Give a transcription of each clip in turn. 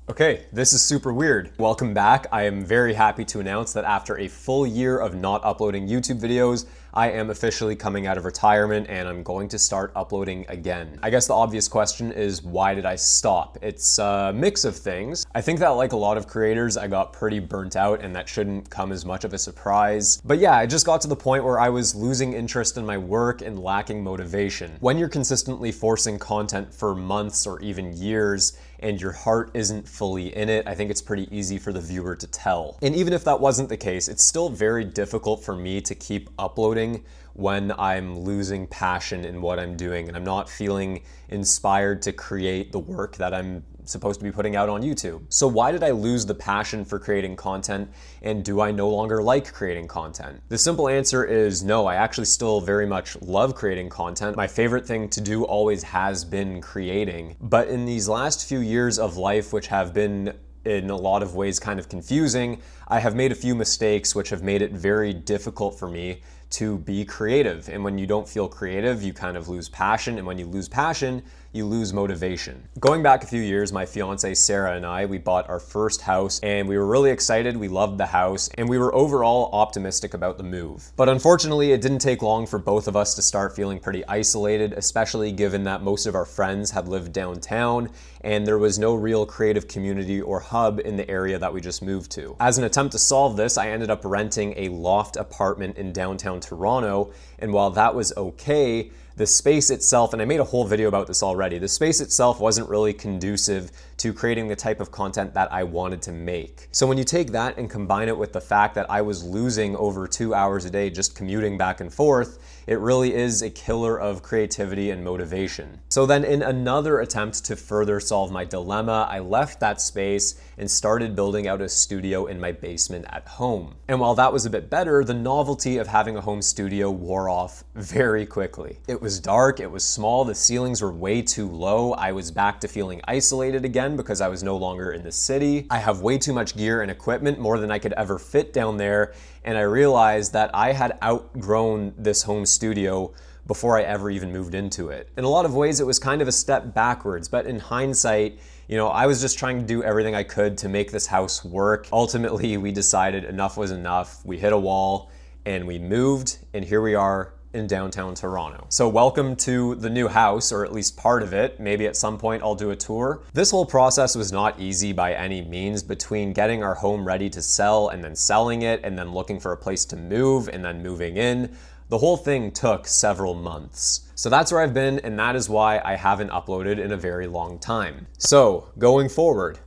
Okay, this is super weird. Welcome back. I am very happy to announce that after a full year of not uploading YouTube videos, I am officially coming out of retirement and I'm going to start uploading again. I guess the obvious question is, why did I stop? It's a mix of things. I think that, like a lot of creators, I got pretty burnt out and that shouldn't come as much of a surprise. But yeah, I just got to the point where I was losing interest in my work and lacking motivation. When you're consistently forcing content for months or even years, and your heart isn't fully in it, I think it's pretty easy for the viewer to tell. And even if that wasn't the case, it's still very difficult for me to keep uploading when I'm losing passion in what I'm doing and I'm not feeling inspired to create the work that I'm supposed to be putting out on YouTube. So why did I lose the passion for creating content, and do I no longer like creating content? The simple answer is no, I actually still very much love creating content. My favorite thing to do always has been creating. But in these last few years of life, which have been in a lot of ways kind of confusing, I have made a few mistakes which have made it very difficult for me to be creative. And when you don't feel creative, you kind of lose passion. And when you lose passion, you lose motivation. Going back a few years, my fiance Sarah and I, we bought our first house and we were really excited. We loved the house and we were overall optimistic about the move. But unfortunately, it didn't take long for both of us to start feeling pretty isolated, especially given that most of our friends had lived downtown and there was no real creative community or hub in the area that we just moved to. As an attempt to solve this, I ended up renting a loft apartment in downtown Toronto, and while that was okay, the space itself, and I made a whole video about this already, the space itself wasn't really conducive to creating the type of content that I wanted to make. So when you take that and combine it with the fact that I was losing over 2 hours a day just commuting back and forth, it really is a killer of creativity and motivation. So then in another attempt to further solve my dilemma, I left that space and started building out a studio in my basement at home. And while that was a bit better, the novelty of having a home studio wore off very quickly. It was dark, it was small, the ceilings were way too low, I was back to feeling isolated again because I was no longer in the city. I have way too much gear and equipment, more than I could ever fit down there, and I realized that I had outgrown this home studio before I ever even moved into it. In a lot of ways, it was kind of a step backwards, but in hindsight, I was just trying to do everything I could to make this house work. Ultimately, we decided enough was enough. We hit a wall and we moved, and here we are in downtown Toronto. So welcome to the new house, or at least part of it. Maybe at some point I'll do a tour. This whole process was not easy by any means, between getting our home ready to sell and then selling it and then looking for a place to move and then moving in. The whole thing took several months. So that's where I've been, and that is why I haven't uploaded in a very long time. So going forward,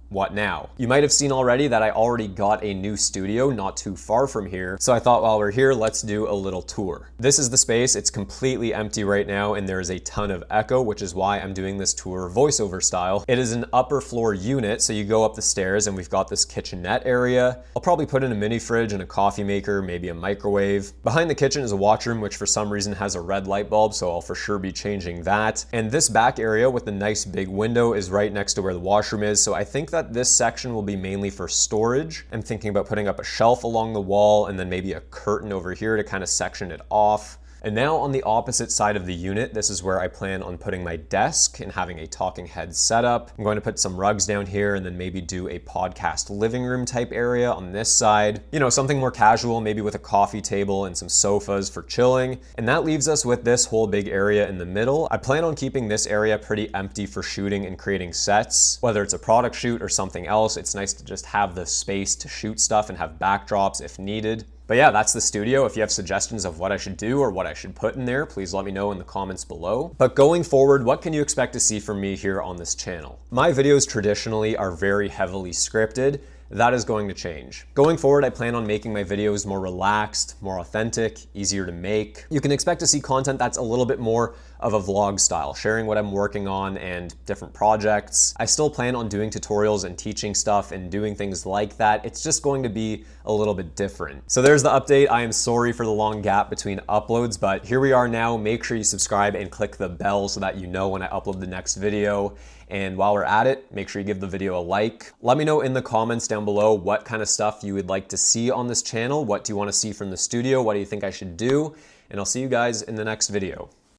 what now? You might have seen already that I already got a new studio not too far from here, so I thought while we're here, let's do a little tour. This is the space. It's completely empty right now and there is a ton of echo, which is why I'm doing this tour voiceover style. It is an upper floor unit, so you go up the stairs and we've got this kitchenette area. I'll probably put in a mini fridge and a coffee maker, maybe a microwave. Behind the kitchen is a washroom, which for some reason has a red light bulb, so I'll for sure be changing that. And this back area with the nice big window is right next to where the washroom is, so I think that this section will be mainly for storage. I'm thinking about putting up a shelf along the wall and then maybe a curtain over here to kind of section it off. And now on the opposite side of the unit, this is where I plan on putting my desk and having a talking head setup. I'm going to put some rugs down here and then maybe do a podcast living room type area on this side. Something more casual, maybe with a coffee table and some sofas for chilling. And that leaves us with this whole big area in the middle. I plan on keeping this area pretty empty for shooting and creating sets. Whether it's a product shoot or something else, it's nice to just have the space to shoot stuff and have backdrops if needed. But yeah, that's the studio. If you have suggestions of what I should do or what I should put in there, please let me know in the comments below. But going forward, what can you expect to see from me here on this channel? My videos traditionally are very heavily scripted. That is going to change. Going forward, I plan on making my videos more relaxed, more authentic, easier to make. You can expect to see content that's a little bit more of a vlog style, sharing what I'm working on and different projects. I still plan on doing tutorials and teaching stuff and doing things like that. It's just going to be a little bit different. So there's the update. I am sorry for the long gap between uploads, but here we are now. Make sure you subscribe and click the bell so that you know when I upload the next video. And while we're at it, make sure you give the video a like. Let me know in the comments down below what kind of stuff you would like to see on this channel. What do you want to see from the studio? What do you think I should do? And I'll see you guys in the next video.